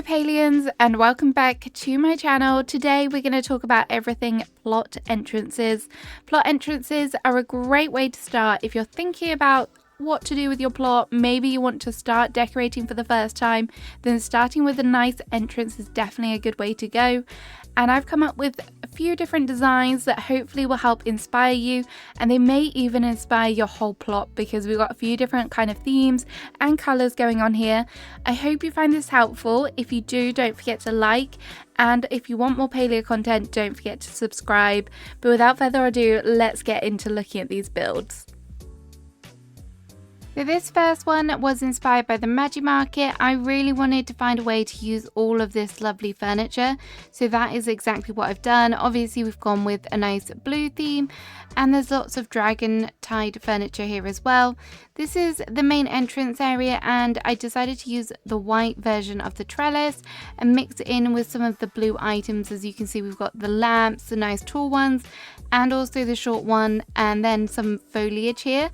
Palians, and welcome back to my channel. Today we're going to talk about everything plot entrances. Plot entrances are a great way to start if you're thinking about what to do with your plot. Maybe you want to start decorating for the first time, then starting with a nice entrance is definitely a good way to go. And I've come up with a few different designs that hopefully will help inspire you, and they may even inspire your whole plot because we've got a few different kind of themes and colors going on here. I hope you find this helpful. If you do, don't forget to like, and if you want more Palia content, don't forget to subscribe. But without further ado, let's get into looking at these builds. So this first one was inspired by the Magi Market. I really wanted to find a way to use all of this lovely furniture, so that is exactly what I've done. Obviously we've gone with a nice blue theme, and there's lots of dragon tied furniture here as well. This is the main entrance area, and I decided to use the white version of the trellis and mix it in with some of the blue items. As you can see, we've got the lamps, the nice tall ones, and also the short one, and then some foliage here.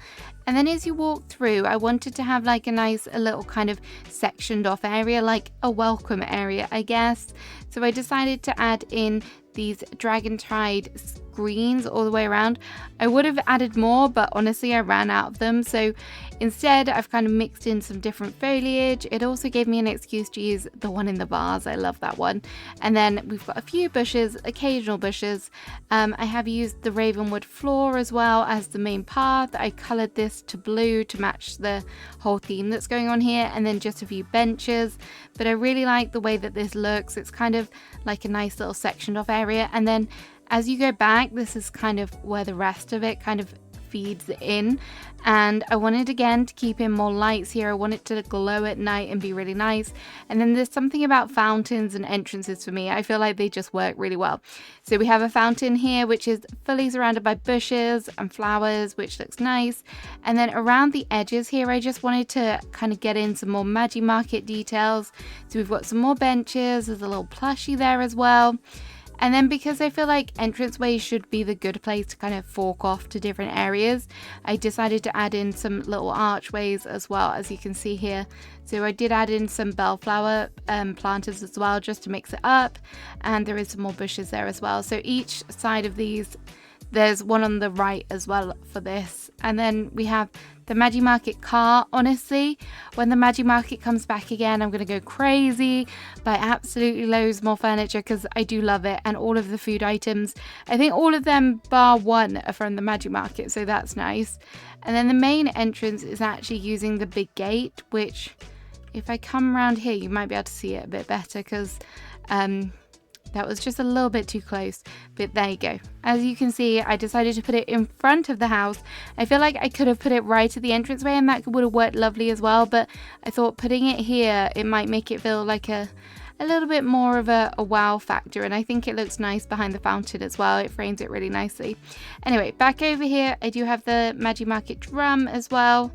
And then as you walk through, I wanted to have like a little kind of sectioned off area, like a welcome area, I guess. So I decided to add in these dragon tied screens all the way around. I would have added more, but honestly I ran out of them, so instead I've kind of mixed in some different foliage. It also gave me an excuse to use the one in the vase. I love that one. And then we've got a few bushes, occasional bushes. I have used the ravenwood floor as well as the main path. I coloured this to blue to match the whole theme that's going on here, and then just a few benches. But I really like the way that this looks. It's kind of like a nice little sectioned off area, and then as you go back, this is kind of where the rest of it kind of feeds in. And I wanted again to keep in more lights here. I want it to glow at night and be really nice. And then there's something about fountains and entrances for me. I feel like they just work really well. So we have a fountain here which is fully surrounded by bushes and flowers, which looks nice. And then around the edges here, I just wanted to kind of get in some more Magi Market details. So we've got some more benches, there's a little plushie there as well. And then because I feel like entranceways should be the good place to kind of fork off to different areas, I decided to add in some little archways as well, as you can see here. So I did add in some bellflower planters as well, just to mix it up. And there is some more bushes there as well. So each side of these, there's one on the right as well for this. And then we have the Magi Market car. Honestly, when the Magi Market comes back again, I'm going to go crazy, buy absolutely loads more furniture because I do love it, and all of the food items. I think all of them bar one are from the Magi Market, so that's nice. And then the main entrance is actually using the big gate, which if I come around here, you might be able to see it a bit better because that was just a little bit too close, but there you go. As you can see, I decided to put it in front of the house. I feel like I could have put it right at the entranceway and that would have worked lovely as well, but I thought putting it here, it might make it feel like a little bit more of a wow factor, and I think it looks nice behind the fountain as well. It frames it really nicely. Anyway, back over here, I do have the Magi Market drum as well.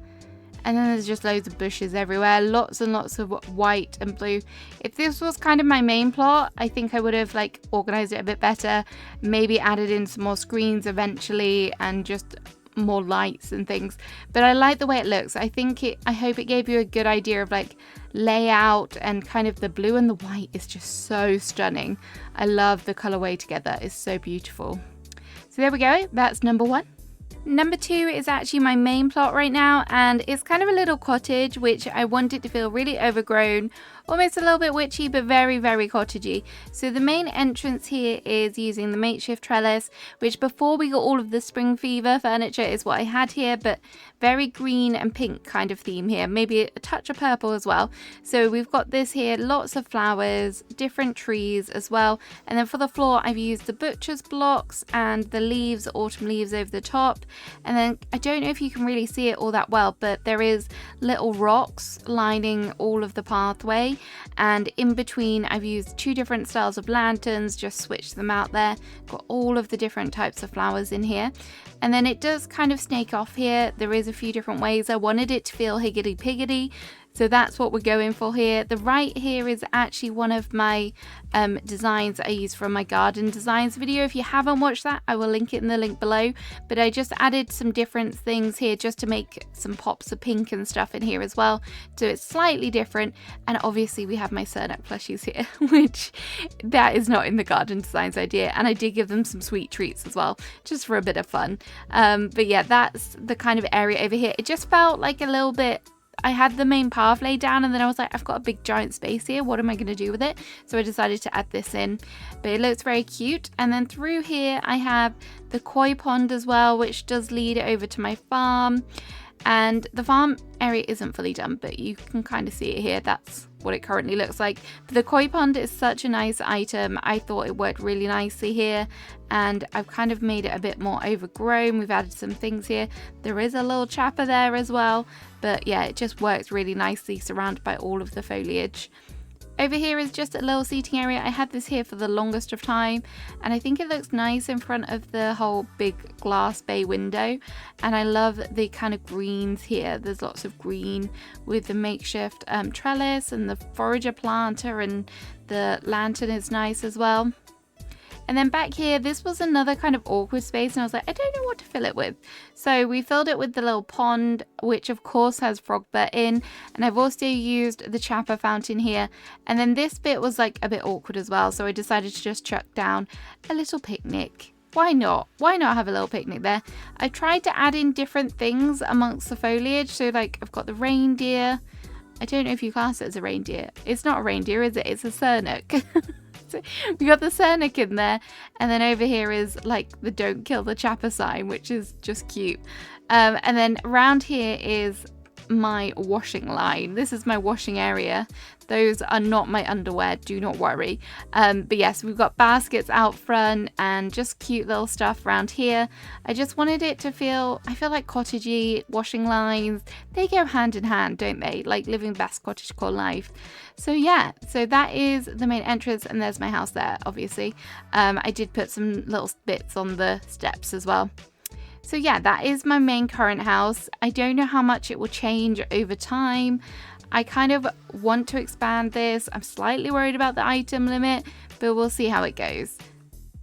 And then there's just loads of bushes everywhere, lots and lots of white and blue. If this was kind of my main plot, I think I would have like organized it a bit better, maybe added in some more screens eventually and just more lights and things. But I like the way it looks. I hope it gave you a good idea of like layout, and kind of the blue and the white is just so stunning. I love the colorway together. It's so beautiful. So there we go. That's number one. Number two is actually my main plot right now, and it's kind of a little cottage which I want it to feel really overgrown, almost a little bit witchy, but very, very cottagey. So the main entrance here is using the makeshift trellis, which before we got all of the spring fever furniture is what I had here, but very green and pink kind of theme here, maybe a touch of purple as well. So we've got this here, lots of flowers, different trees as well. And then for the floor, I've used the butcher's blocks and the leaves, autumn leaves over the top. And then I don't know if you can really see it all that well, but there is little rocks lining all of the pathway, and in between I've used two different styles of lanterns, just switched them out there. Got all of the different types of flowers in here. And then it does kind of snake off here. There is a few different ways. I wanted it to feel higgity-piggity, So that's what we're going for here. The right here is actually one of my designs I used from my garden designs video. If you haven't watched that, I will link it in the link below. But I just added some different things here just to make some pops of pink and stuff in here as well. So it's slightly different. And obviously we have my Cernak plushies here, which that is not in the garden designs idea. And I did give them some sweet treats as well, just for a bit of fun. But yeah, that's the kind of area over here. It just felt like a little bit, I had the main path laid down and then I was like, I've got a big giant space here. What am I going to do with it? So I decided to add this in, but it looks very cute. And then through here, I have the koi pond as well, which does lead over to my farm. And the farm area isn't fully done, but you can kind of see it here. That's what it currently looks like. But the koi pond is such a nice item. I thought it worked really nicely here, and I've kind of made it a bit more overgrown. We've added some things here. There is a little chapper there as well, but yeah, it just works really nicely surrounded by all of the foliage. Over here is just a little seating area. I had this here for the longest of time, and I think it looks nice in front of the whole big glass bay window. And I love the kind of greens here. There's lots of green with the makeshift trellis and the forager planter, and the lantern is nice as well. And then back here, this was another kind of awkward space, and I was like, I don't know what to fill it with. So we filled it with the little pond, which of course has frog burt in. And I've also used the chapper fountain here. And then this bit was like a bit awkward as well. So I decided to just chuck down a little picnic. Why not? Why not have a little picnic there? I tried to add in different things amongst the foliage. So like I've got the reindeer. I don't know if you class it as a reindeer. It's not a reindeer, is it? It's a Cernak. We got the Cernak in there, and then over here is like the don't kill the chapper sign, which is just cute. And then around here is my washing line. This is my washing area. Those are not my underwear, do not worry. But yes, we've got baskets out front and just cute little stuff around here. I just wanted it to feel, I feel like cottagey washing lines, they go hand in hand, don't they? Like living best cottagecore life. So yeah, so that is the main entrance, and there's my house there, obviously. I did put some little bits on the steps as well. So yeah, that is my main current house. I don't know how much it will change over time. I kind of want to expand this. I'm slightly worried about the item limit, but we'll see how it goes.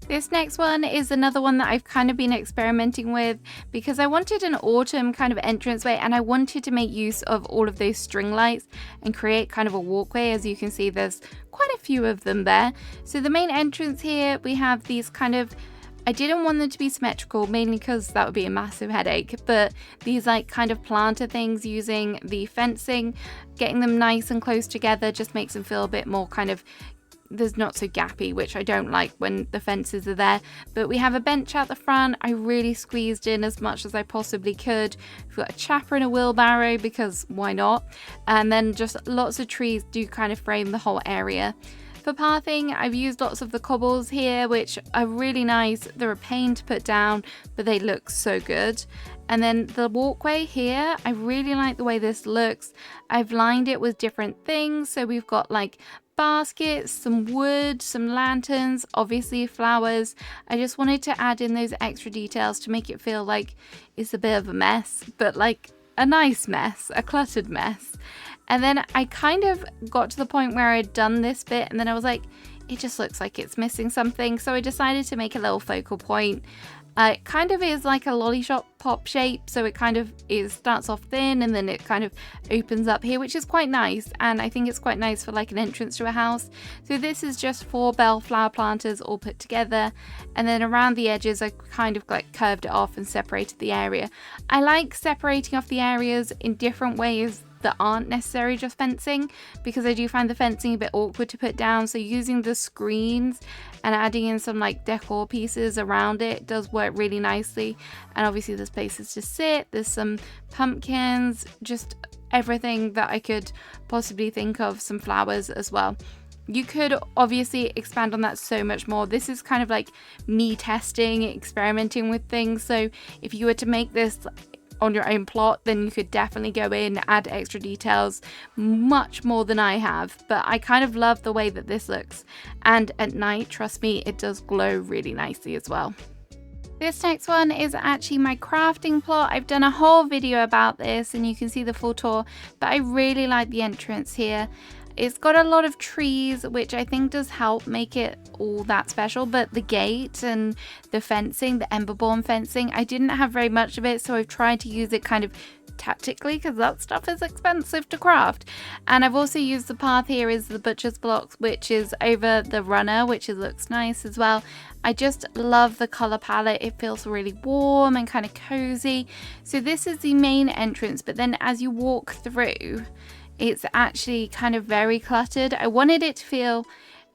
This next one is another one that I've kind of been experimenting with because I wanted an autumn kind of entranceway, and I wanted to make use of all of those string lights and create kind of a walkway. As you can see, there's quite a few of them there. So the main entrance here, we have these kind of, I didn't want them to be symmetrical, mainly because that would be a massive headache, but these like kind of planter things using the fencing, getting them nice and close together just makes them feel a bit more kind of, there's not so gappy, which I don't like when the fences are there. But we have a bench out the front. I really squeezed in as much as I possibly could. We've got a chapper and a wheelbarrow because why not? And then just lots of trees do kind of frame the whole area. For pathing, I've used lots of the cobbles here, which are really nice. They're a pain to put down, but they look so good. And then the walkway here, I really like the way this looks. I've lined it with different things. So we've got like baskets, some wood, some lanterns, obviously flowers. I just wanted to add in those extra details to make it feel like it's a bit of a mess, but like a nice mess, a cluttered mess. And then I kind of got to the point where I'd done this bit, and then I was like, it just looks like it's missing something. So I decided to make a little focal point. It kind of is like a lollipop shape, so it kind of starts off thin and then it kind of opens up here, which is quite nice, and I think it's quite nice for like an entrance to a house. So this is just 4 bellflower planters all put together, and then around the edges I kind of like curved it off and separated the area. I like separating off the areas in different ways that aren't necessarily just fencing, because I do find the fencing a bit awkward to put down. So using the screens and adding in some like decor pieces around it does work really nicely. And obviously there's places to sit, there's some pumpkins, just everything that I could possibly think of, some flowers as well. You could obviously expand on that so much more. This is kind of like me testing, experimenting with things. So if you were to make this on your own plot, then you could definitely go in, add extra details, much more than I have. But I kind of love the way that this looks, and at night, trust me, it does glow really nicely as well. This next one is actually my crafting plot. I've done a whole video about this and you can see the full tour, but I really like the entrance here. It's got a lot of trees, which I think does help make it all that special, but the gate and the fencing, the Emberborn fencing, I didn't have very much of it, so I've tried to use it kind of tactically because that stuff is expensive to craft. And I've also used the path here is the butcher's blocks, which is over the runner, which looks nice as well. I just love the color palette. It feels really warm and kind of cozy. So this is the main entrance, but then as you walk through, it's actually kind of very cluttered. I wanted it to feel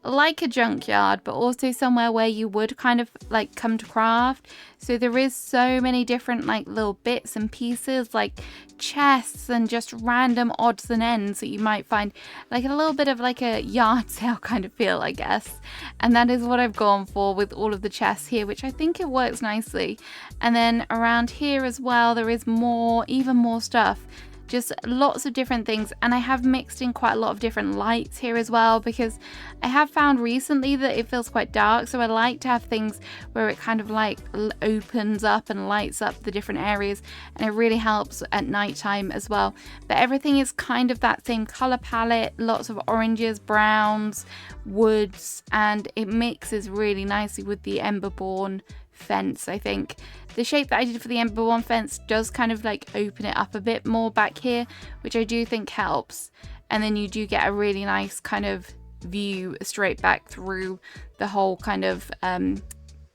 like a junkyard, but also somewhere where you would kind of like come to craft. So there is so many different like little bits and pieces, like chests and just random odds and ends that you might find, like a little bit of like a yard sale kind of feel, I guess. And that is what I've gone for with all of the chests here, which I think it works nicely. And then around here as well, there is more, even more stuff. Just lots of different things, and I have mixed in quite a lot of different lights here as well, because I have found recently that it feels quite dark, so I like to have things where it kind of like opens up and lights up the different areas, and it really helps at nighttime as well. But everything is kind of that same color palette, lots of oranges, browns, woods, and it mixes really nicely with the Emberborn fence. I think the shape that I did for the Emberborn fence does kind of like open it up a bit more back here, which I do think helps. And then you do get a really nice kind of view straight back through the whole kind of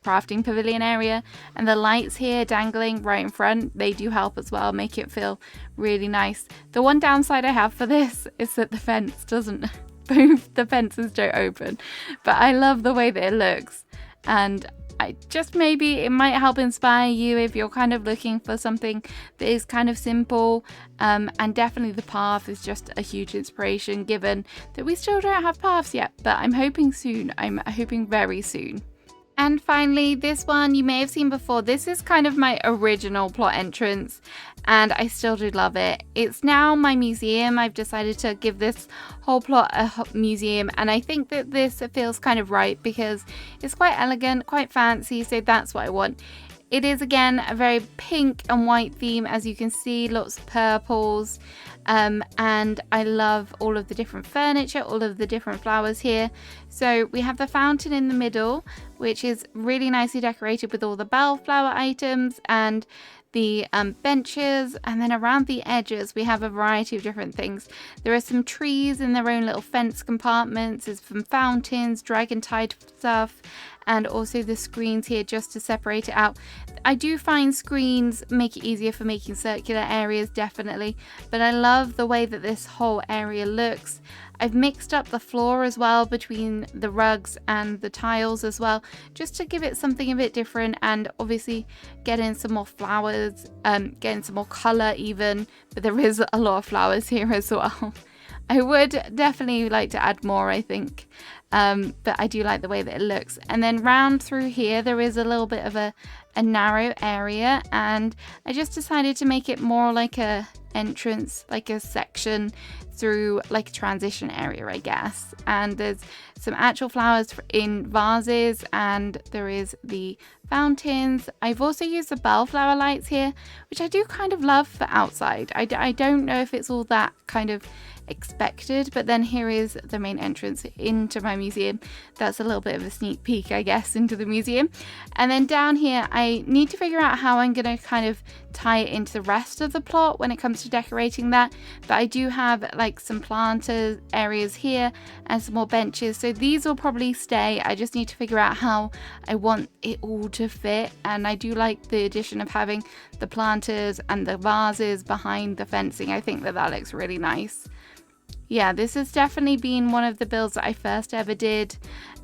crafting pavilion area. And the lights here dangling right in front, they do help as well, make it feel really nice. The one downside I have for this is that the fence doesn't both the fences don't open, but I love the way that it looks. And I just, maybe it might help inspire you if you're kind of looking for something that is kind of simple, and definitely the path is just a huge inspiration, given that we still don't have paths yet, but I'm hoping soon. I'm hoping very soon. And finally, this one you may have seen before. This is kind of my original plot entrance, and I still do love it. It's now my museum. I've decided to give this whole plot a museum, and I think that this feels kind of right because it's quite elegant, quite fancy, so that's what I want. It is again a very pink and white theme, as you can see, lots of purples, and I love all of the different furniture, all of the different flowers here. So we have the fountain in the middle, which is really nicely decorated with all the bellflower items and the benches, and then around the edges we have a variety of different things. There are some trees in their own little fence compartments, there's some fountains, dragon tide stuff, and also the screens here just to separate it out. I do find screens make it easier for making circular areas, definitely, but I love the way that this whole area looks. I've mixed up the floor as well between the rugs and the tiles as well, just to give it something a bit different, and obviously getting some more flowers, getting some more colour even, but there is a lot of flowers here as well. I would definitely like to add more, I think, but I do like the way that it looks. And then round through here there is a little bit of a narrow area, and I just decided to make it more like a entrance, like a section through like a transition area, I guess. And there's some actual flowers in vases, and there is the fountains. I've also used the bellflower lights here, which I do kind of love for outside. I don't know if it's all that kind of expected, but then here is the main entrance into my museum. That's a little bit of a sneak peek, I guess, into the museum. And then down here I need to figure out how I'm going to kind of tie it into the rest of the plot when it comes to decorating that, but I do have like some planter areas here and some more benches, so these will probably stay. I just need to figure out how I want it all to fit, and I do like the addition of having the planters and the vases behind the fencing. I think that looks really nice. Yeah, this has definitely been one of the builds that I first ever did,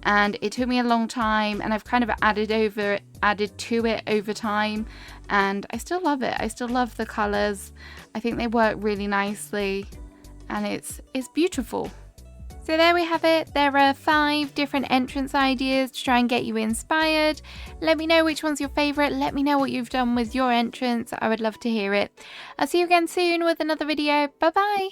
and it took me a long time, and I've kind of added to it over time, and I still love it. I still love the colours. I think they work really nicely, and it's beautiful. So there we have it. There are 5 different entrance ideas to try and get you inspired. Let me know which one's your favourite. Let me know what you've done with your entrance. I would love to hear it. I'll see you again soon with another video. Bye bye.